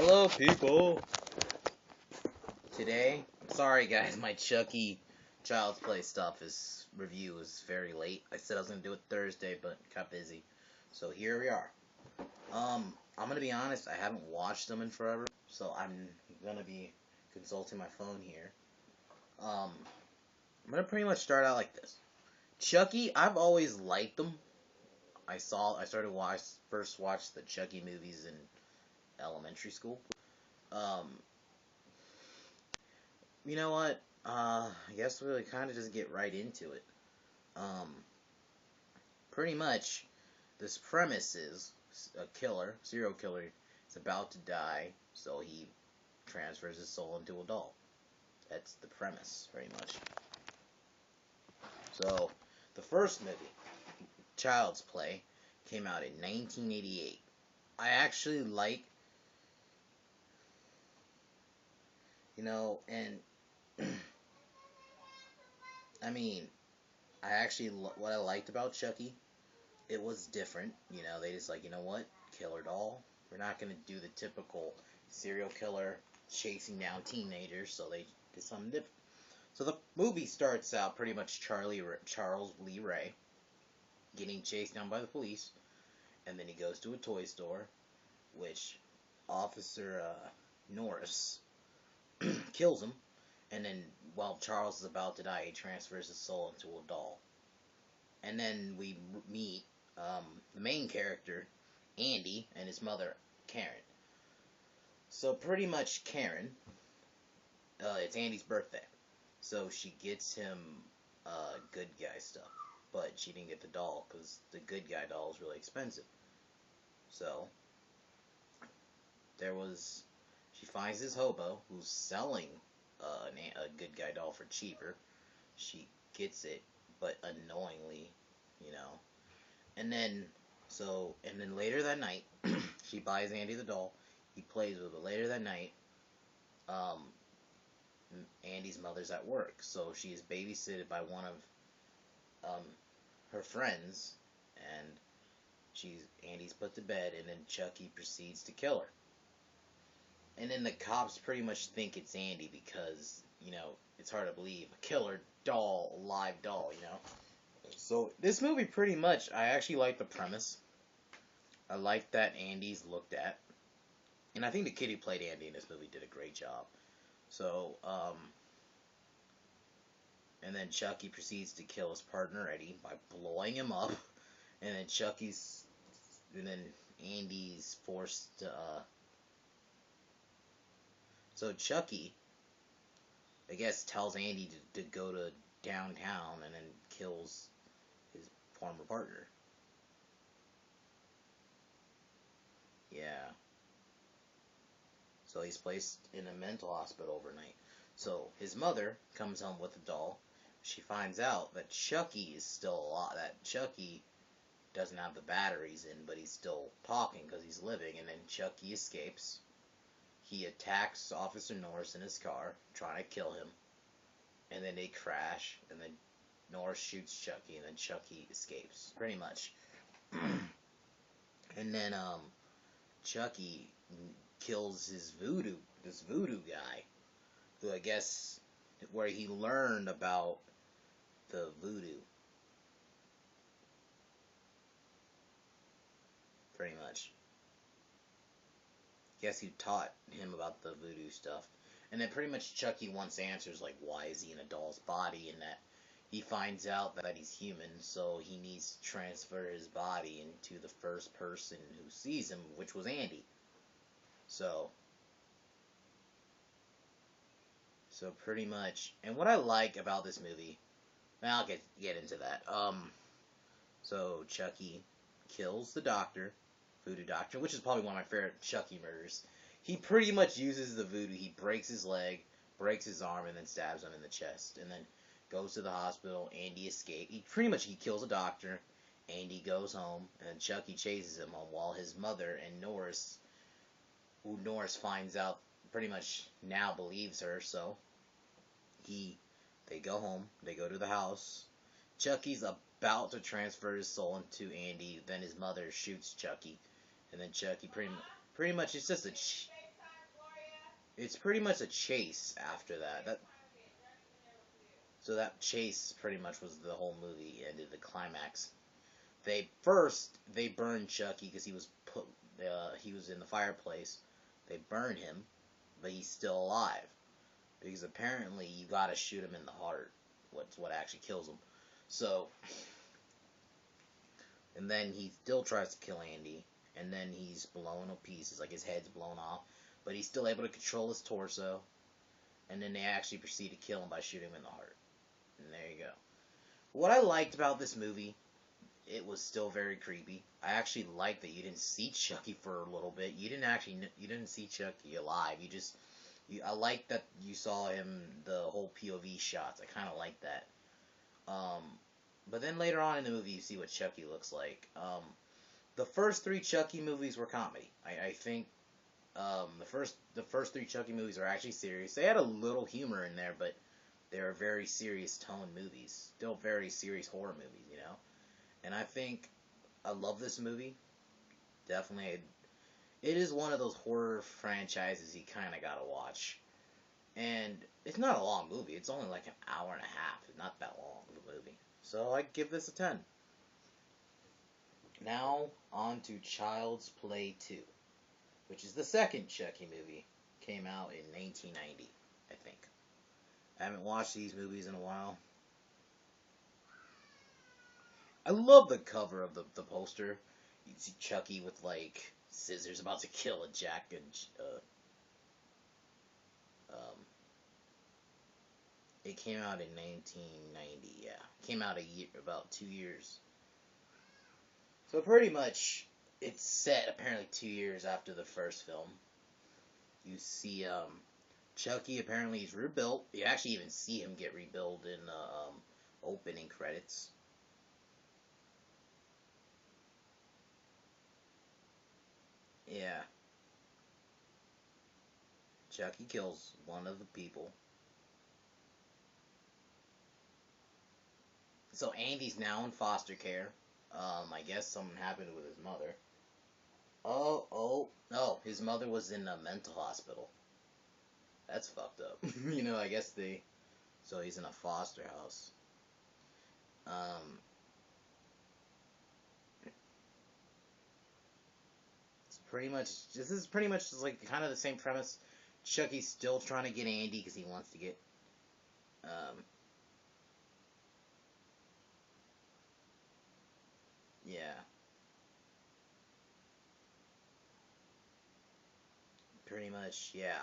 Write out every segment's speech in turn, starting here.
Hello, people. Today, sorry guys, my Chucky Child's Play review is very late. I said I was gonna do it Thursday, but got busy. So here we are. I'm gonna be honest, I haven't watched them in forever, so I'm gonna be consulting my phone here. I'm gonna pretty much start out like this. Chucky, I've always liked them. First watched the Chucky movies in elementary school. You know what? I guess we'll kind of just get right into it. Um, Pretty much, this premise is a serial killer, is about to die, so he transfers his soul into a doll. That's the premise, pretty much. So, the first movie, Child's Play, came out in 1988. I actually like, and I mean, what I liked about Chucky, it was different. They just like, what? Killer doll. We're not going to do the typical serial killer chasing down teenagers, so they did something different. So the movie starts out pretty much Charles Lee Ray getting chased down by the police, and then he goes to a toy store, which Officer Norris kills him, and then while Charles is about to die, he transfers his soul into a doll. And then we meet the main character, Andy, and his mother, Karen. So pretty much Karen, it's Andy's birthday. So she gets him good guy stuff. But she didn't get the doll because the good guy doll is really expensive. So she finds this hobo who's selling a good guy doll for cheaper. She gets it, but unknowingly, And then later that night, she buys Andy the doll. He plays with it. Later that night, Andy's mother's at work, so she is babysitted by one of her friends, and Andy's put to bed, and then Chucky proceeds to kill her. And then the cops pretty much think it's Andy because, it's hard to believe. A killer doll, a live doll, So, this movie pretty much, I actually like the premise. I like that Andy's looked at. And I think the kid who played Andy in this movie did a great job. So, and then Chucky proceeds to kill his partner Eddie by blowing him up. And then Andy's forced to, so Chucky, I guess, tells Andy to go to downtown and then kills his former partner. Yeah. So he's placed in a mental hospital overnight. So his mother comes home with a doll. She finds out that Chucky is still alive. That Chucky doesn't have the batteries in, but he's still talking because he's living. And then Chucky escapes. He attacks Officer Norris in his car, trying to kill him. And then they crash, and then Norris shoots Chucky, and then Chucky escapes, pretty much. And then Chucky kills this voodoo guy, who I guess where he learned about the voodoo, pretty much. Guess he taught him about the voodoo stuff. And then pretty much Chucky wants answers like why is he in a doll's body, and that he finds out that he's human, so he needs to transfer his body into the first person who sees him, which was Andy. So pretty much, and what I like about this movie, now I'll get into that. So Chucky kills the doctor, voodoo doctor, which is probably one of my favorite Chucky murders. He pretty much uses the voodoo. He breaks his leg, breaks his arm, and then stabs him in the chest, and then goes to the hospital. Andy escapes. He kills a doctor. Andy goes home, and Chucky chases him home while his mother and Norris, who Norris finds out pretty much now believes her, so they go home. They go to the house. Chucky's about to transfer his soul into Andy. Then his mother shoots Chucky, and then Chucky pretty much it's just it's pretty much a chase after that. So that chase pretty much was the whole movie, ended the climax. They burned Chucky because he was in the fireplace. They burned him, but he's still alive because apparently you gotta shoot him in the heart. What actually kills him. So, and then he still tries to kill Andy, and then he's blown to pieces, like his head's blown off, but he's still able to control his torso. And then they actually proceed to kill him by shooting him in the heart. And there you go. What I liked about this movie, it was still very creepy. I actually liked that you didn't see Chucky for a little bit. You didn't see Chucky alive. I liked that you saw him, the whole POV shots. I kind of liked that. Um, but then later on in the movie, you see what Chucky looks like. The first three Chucky movies were comedy. I think the first three Chucky movies are actually serious. They had a little humor in there, but they were very serious tone movies. Still very serious horror movies, you know? And I think I love this movie. Definitely. It is one of those horror franchises you kind of gotta watch. And it's not a long movie. It's only like an hour and a half. It's not that long of a movie. So I give this a 10. Now, on to Child's Play 2, which is the second Chucky movie. Came out in 1990, I think. I haven't watched these movies in a while. I love the cover of the poster. You see Chucky with, like, scissors about to kill a Jack and, it came out in 1990, yeah. It came out about 2 years. So pretty much, it's set apparently 2 years after the first film. You see, Chucky apparently is rebuilt. You actually even see him get rebuilt in the opening credits. Yeah. Chucky kills one of the people. So Andy's now in foster care. I guess something happened with his mother. No, his mother was in a mental hospital. That's fucked up. I guess so he's in a foster house. Um, this is pretty much just like kind of the same premise. Chucky's still trying to get Andy because he wants to get, um, yeah, pretty much, yeah.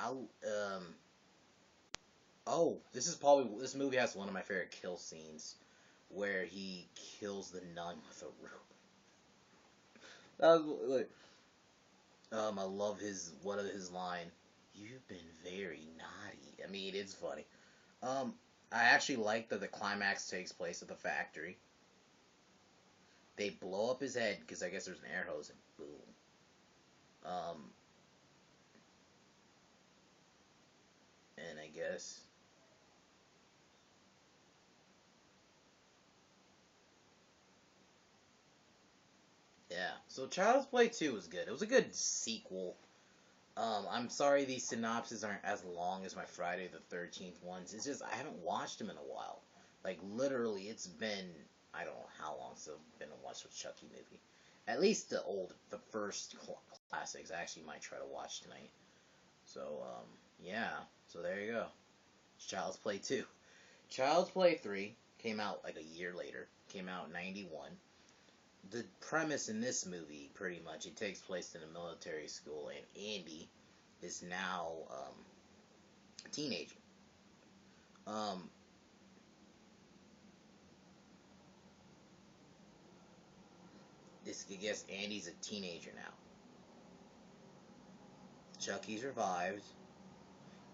This movie has one of my favorite kill scenes where he kills the nun with a rope. That was like, I love one of his line. You've been very naughty. I mean, it's funny. I actually like that the climax takes place at the factory. They blow up his head because I guess there's an air hose and boom. Um, and I guess yeah. So Child's Play 2 was good. It was a good sequel. I'm sorry these synopses aren't as long as my Friday the 13th ones. It's just I haven't watched them in a while. Like literally, it's been I don't know how long since I've been to watch a Chucky movie. At least the first classics. I actually might try to watch tonight. So yeah. So there you go. Child's Play 2. Child's Play 3 came out like a year later. Came out in 91. The premise in this movie, pretty much, it takes place in a military school, and Andy is now a teenager. Um, I guess Andy's a teenager now. Chucky's revived.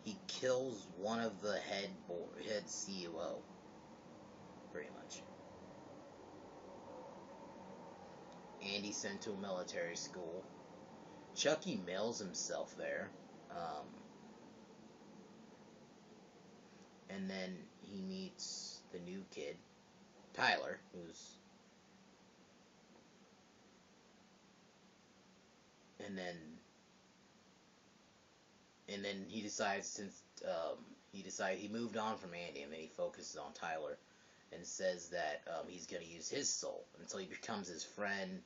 He kills one of the head COO, pretty much. Andy's sent to a military school. Chucky mails himself there. Um, and then he meets the new kid, Tyler, and then And then he decides he moved on from Andy, and then he focuses on Tyler, and says that he's gonna use his soul until he becomes his friend,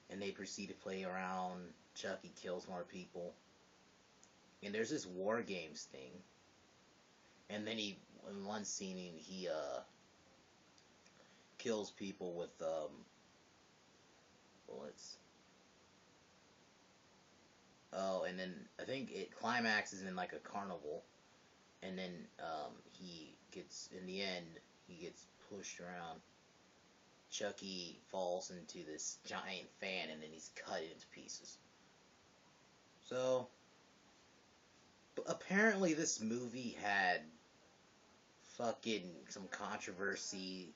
and they proceed to play around. Chucky kills more people, and there's this war games thing, and then in one scene he kills people with bullets. Oh, and then I think it climaxes in like a carnival, and then he gets in the end he gets pushed around. Chucky falls into this giant fan, and then he's cut into pieces. So apparently this movie had fucking some controversy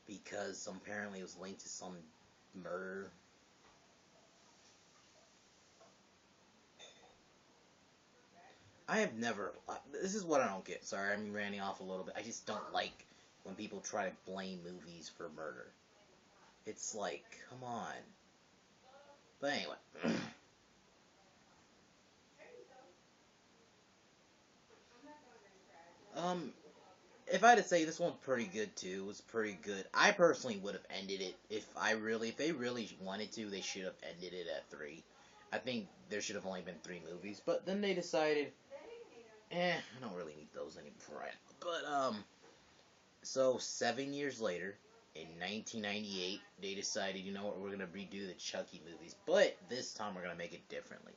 because apparently it was linked to some murder. I have never. This is what I don't get. Sorry, I'm ranting off a little bit. I just don't like when people try to blame movies for murder. It's like, come on. But anyway. um, if I had to say, this one's pretty good too. It was pretty good. I personally would have ended it if they really wanted to. They should have ended it at 3. I think there should have only been 3 movies, but then they decided, I don't really need those anymore. But so 7 years later, in 1998, they decided, you know what, we're gonna redo the Chucky movies, but this time we're gonna make it differently.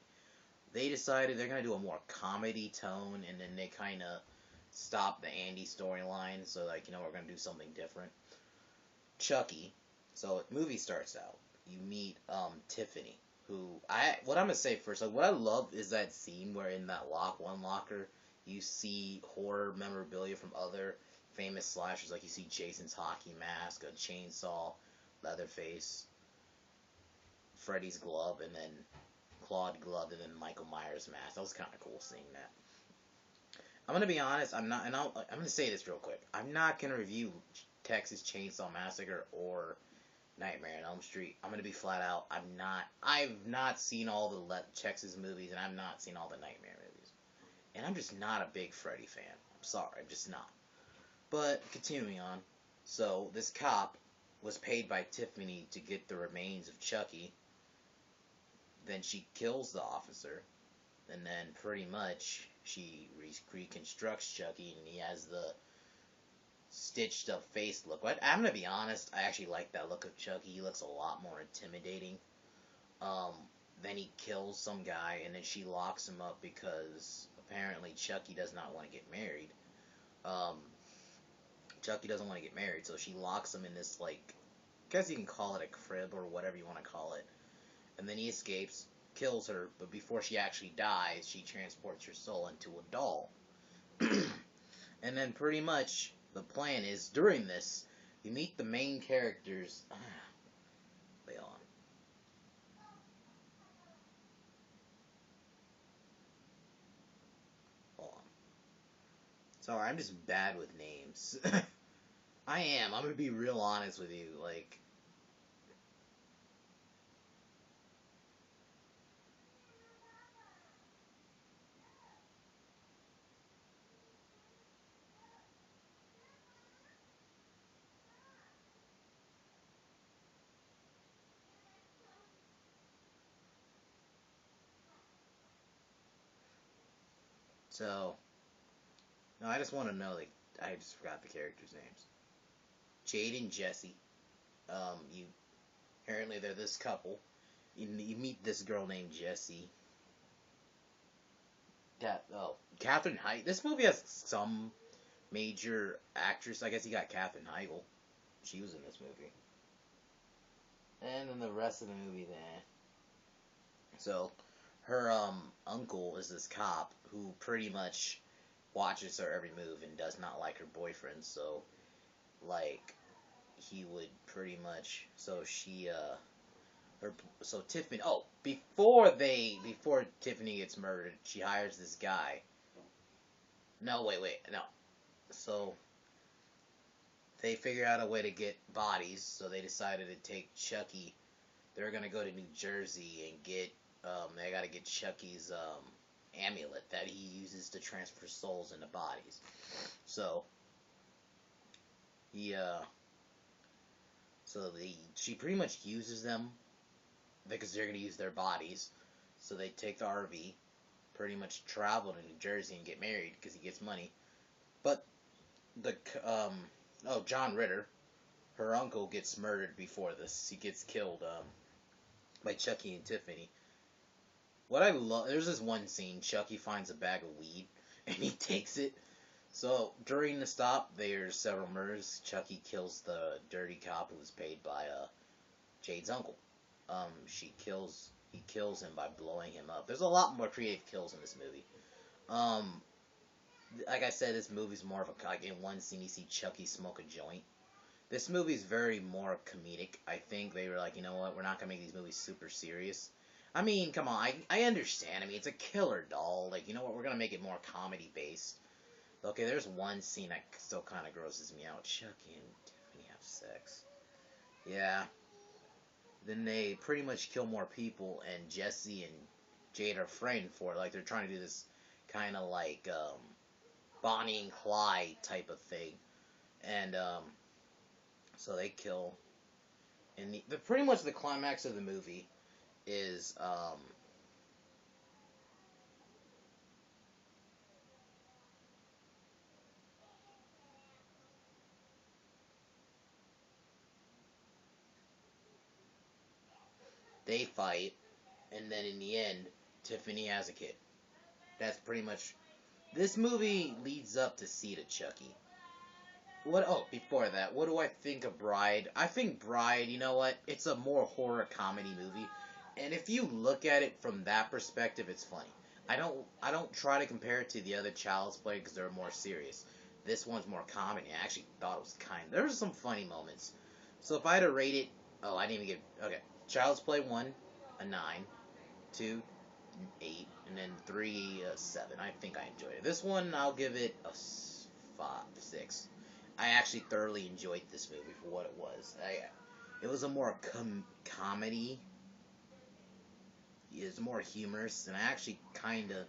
They decided they're gonna do a more comedy tone, and then they kind of stopped the Andy storyline, so like, you know, we're gonna do something different. Chucky. So the movie starts out. You meet Tiffany, who what I'm gonna say first, like what I love is that scene where in that one locker you see horror memorabilia from other famous slashers, like you see Jason's hockey mask, a chainsaw, Leatherface, Freddy's glove, and then Claude glove, and then Michael Myers mask. That was kind of cool seeing that. I'm gonna be honest. I'm not, and I'm gonna say this real quick. I'm not gonna review Texas Chainsaw Massacre or Nightmare on Elm Street. I'm gonna be flat out. I've not seen all the Texas movies, and I've not seen all the Nightmare movies, and I'm just not a big Freddy fan. I'm sorry, I'm just not. But continuing on, so this cop was paid by Tiffany to get the remains of Chucky. Then she kills the officer, and then pretty much she reconstructs Chucky, and he has the stitched up face look. But I'm gonna be honest, I actually like that look of Chucky. He looks a lot more intimidating. Um, then he kills some guy, and then she locks him up because apparently Chucky does not want to get married. Um, Chucky doesn't want to get married, so she locks him in this, like, I guess you can call it a crib or whatever you want to call it. And then he escapes, kills her, but before she actually dies, she transports her soul into a doll. And then pretty much the plan is, during this, you meet the main characters. Wait on. Hold on. Sorry, I'm just bad with names. I am. I'm gonna be real honest with you. Like, so, no, I just want to know, like, I just forgot the characters' names. Jade and Jesse. You apparently they're this couple. You meet this girl named Jessie. Katherine Heigl. This movie has some major actress. I guess you got Katherine Heigl. She was in this movie. And then the rest of the movie, then. So, her uncle is this cop who pretty much watches her every move and does not like her boyfriend. So, like, he would pretty much. So she so Tiffany. Oh, before Tiffany gets murdered, she hires this guy. No, wait, no. So they figure out a way to get bodies. So they decided to take Chucky. They're gonna go to New Jersey and get. They gotta get Chucky's amulet that he uses to transfer souls into bodies. So he she pretty much uses them because they're gonna use their bodies. So they take the RV, pretty much travel to New Jersey and get married because he gets money. But the John Ritter, her uncle, gets murdered before this. He gets killed by Chucky and Tiffany. What I love, there's this one scene, Chucky finds a bag of weed and he takes it. So during the stop, there's several murders. Chucky kills the dirty cop who was paid by Jade's uncle. He kills him by blowing him up. There's a lot more creative kills in this movie. Like I said, this movie's more of a, like, in one scene you see Chucky smoke a joint. This movie's very more comedic. I think they were like, you know what, we're not gonna make these movies super serious. I mean, come on, I understand. I mean, it's a killer doll. Like, you know what, we're gonna make it more comedy based. Okay, there's one scene that still kind of grosses me out. Chucky and Tiffany have sex. Yeah. Then they pretty much kill more people, and Jesse and Jade are framed for it. Like, they're trying to do this kind of like Bonnie and Clyde type of thing. And so they kill. And the pretty much the climax of the movie is they fight, and then in the end, Tiffany has a kid. That's pretty much. This movie leads up to Seed of Chucky. What? Oh, before that, what do I think of Bride? I think Bride, you know what? It's a more horror comedy movie, and if you look at it from that perspective, it's funny. I don't try to compare it to the other Child's Play because they're more serious. This one's more comedy. I actually thought it was there was some funny moments. So if I had to rate it, oh, I didn't even get okay. Child's Play 1, a 9, 2, 8, and then 3, 7. I think I enjoyed it. This one, I'll give it a 5, 6. I actually thoroughly enjoyed this movie for what it was. It was a more comedy. It was more humorous, and I actually kind of.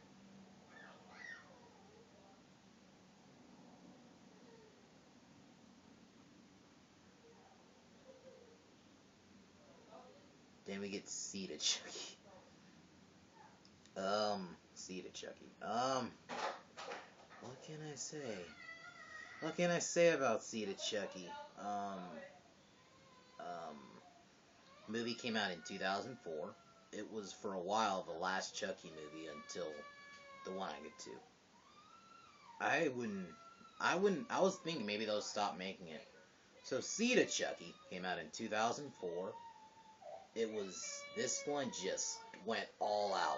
Then we get Seed of Chucky. Seed of Chucky. What can I say? What can I say about Seed of Chucky? Um, movie came out in 2004. It was for a while the last Chucky movie until the one I get to. I wouldn't. I was thinking maybe they'll stop making it. So Seed of Chucky came out in 2004. This one just went all out.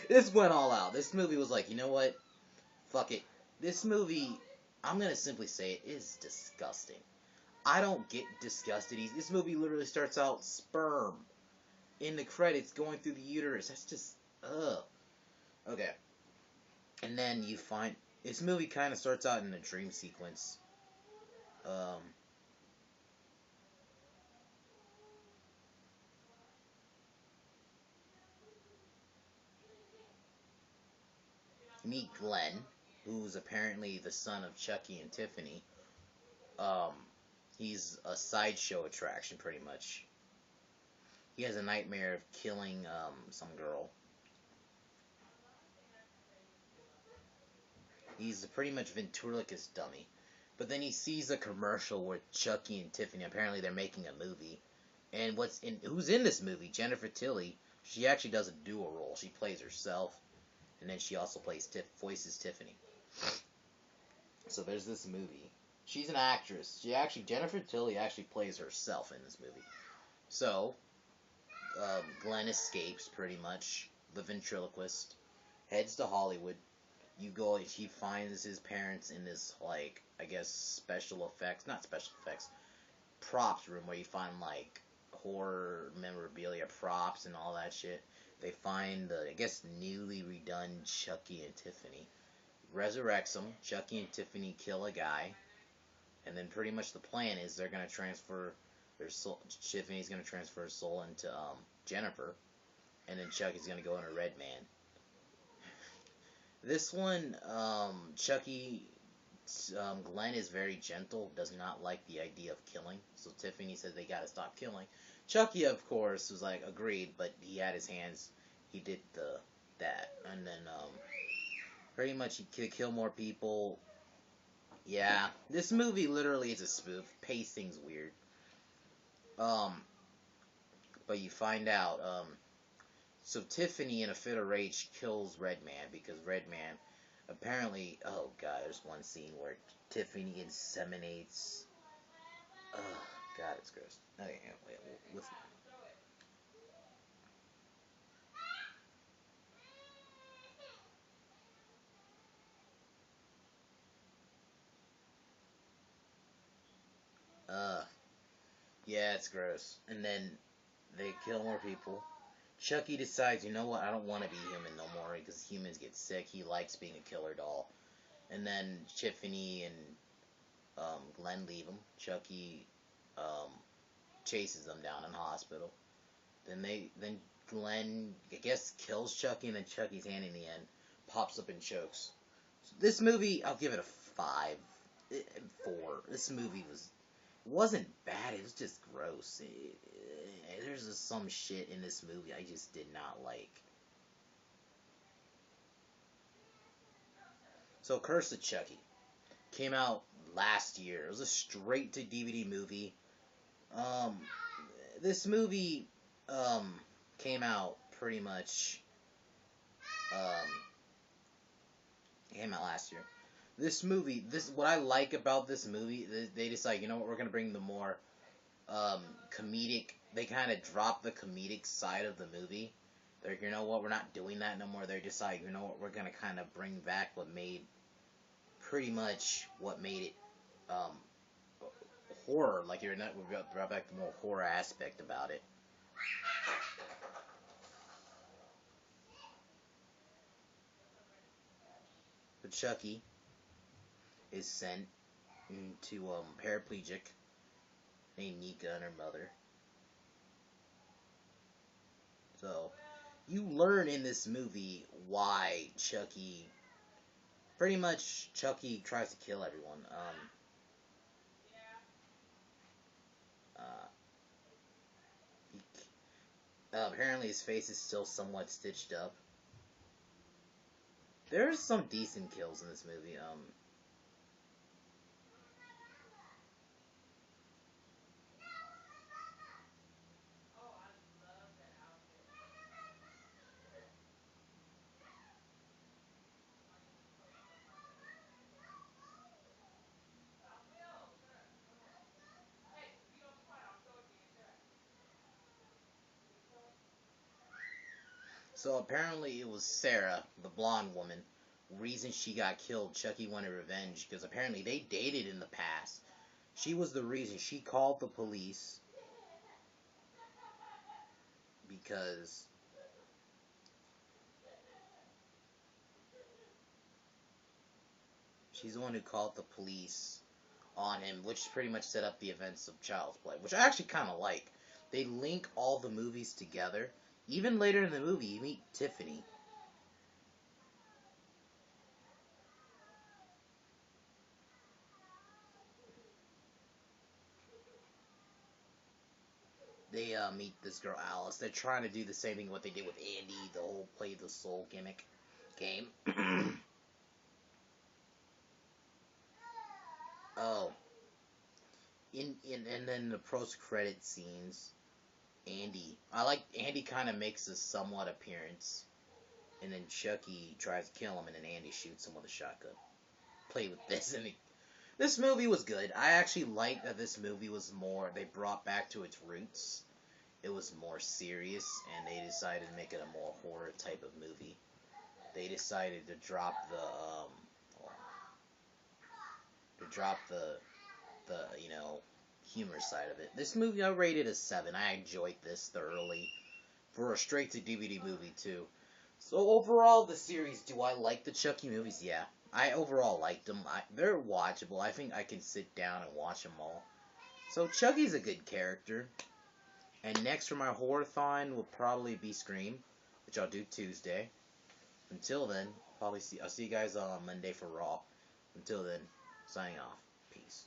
This went all out. This movie was like, you know what? Fuck it. This movie, I'm gonna simply say it is disgusting. I don't get disgusted easy. This movie literally starts out sperm in the credits going through the uterus. That's just, ugh. Okay. And then you find, this movie kind of starts out in a dream sequence. Meet Glenn, who's apparently the son of Chucky and Tiffany. Um, he's a sideshow attraction, pretty much. He has a nightmare of killing some girl. He's a pretty much ventriloquist dummy. But then he sees a commercial with Chucky and Tiffany. Apparently they're making a movie. And who's in this movie? Jennifer Tilly. She actually does a dual role. She plays herself, and then she also voices Tiffany. So there's this movie. She's an actress. Jennifer Tilly actually plays herself in this movie. So Glenn escapes pretty much, the ventriloquist, heads to Hollywood. He finds his parents in this, like, I guess not special effects, props room where you find, like, horror memorabilia props and all that shit. They find the, I guess, newly redone Chucky and Tiffany. Resurrects them. Chucky and Tiffany kill a guy. And then pretty much the plan is they're going to transfer their soul. Tiffany's going to transfer her soul into Jennifer. And then Chucky's going to go in a red man. This one, Chucky, Glenn is very gentle, does not like the idea of killing. So Tiffany says they gotta stop killing. Chucky, of course, was like agreed, but he had his hands. He did that, and then pretty much he could kill more people. Yeah, this movie literally is a spoof. Pacing's weird. Um, but you find out. So Tiffany, in a fit of rage, kills Redman because Redman apparently. Oh god, there's one scene where Tiffany inseminates. Oh god, it's gross. Okay, wait, with uh, yeah, it's gross. And then they kill more people. Chucky decides, you know what? I don't want to be human no more because humans get sick. He likes being a killer doll. And then Tiffany and Glenn leave him. Chucky um, chases them down in the hospital. Then Glenn, I guess, kills Chucky, and then Chucky's hand in the end pops up and chokes. So this movie, I'll give it a 5, 4. This movie wasn't bad. It was just gross. There's just some shit in this movie I just did not like. So Curse of Chucky came out last year. It was a straight to DVD movie. Um, this movie came out pretty much um, came out last year. This movie, this what I like about this movie, they decide, you know what, we're gonna bring the more comedic. They kind of drop the comedic side of the movie. They're, you know what, we're not doing that no more. They're just like, you know what, we're gonna kind of bring back what made pretty much what made it um, horror. Like you're not, we brought back the more horror aspect about it. But Chucky is sent to paraplegic named Nika and her mother. So you learn in this movie why pretty much Chucky tries to kill everyone. Uh, apparently his face is still somewhat stitched up. There's some decent kills in this movie. So apparently it was Sarah, the blonde woman. Reason she got killed, Chucky wanted revenge because apparently they dated in the past. She was the reason. She called the police because she's the one who called the police on him, which pretty much set up the events of Child's Play, which I actually kind of like. They link all the movies together. Even later in the movie, you meet Tiffany. They meet this girl Alice. They're trying to do the same thing what they did with Andy, the whole play the soul gimmick game. Oh, and then the post credit scenes, Andy kind of makes a somewhat appearance, and then Chucky tries to kill him, and then Andy shoots him with a shotgun. Play with this, and this movie was good. I actually like that this movie was more. They brought back to its roots. It was more serious, and they decided to make it a more horror type of movie. They decided to drop the humor side of it. This movie I rated a 7. I enjoyed this thoroughly for a straight to DVD movie too. So overall, the series, do I like the Chucky movies? Yeah, I overall liked them. They're watchable. I think I can sit down and watch them all. So Chucky's a good character. And next for my horror-thon will probably be Scream, which I'll do Tuesday. Until then, I'll see you guys on Monday for Raw. Until then, signing off. Peace.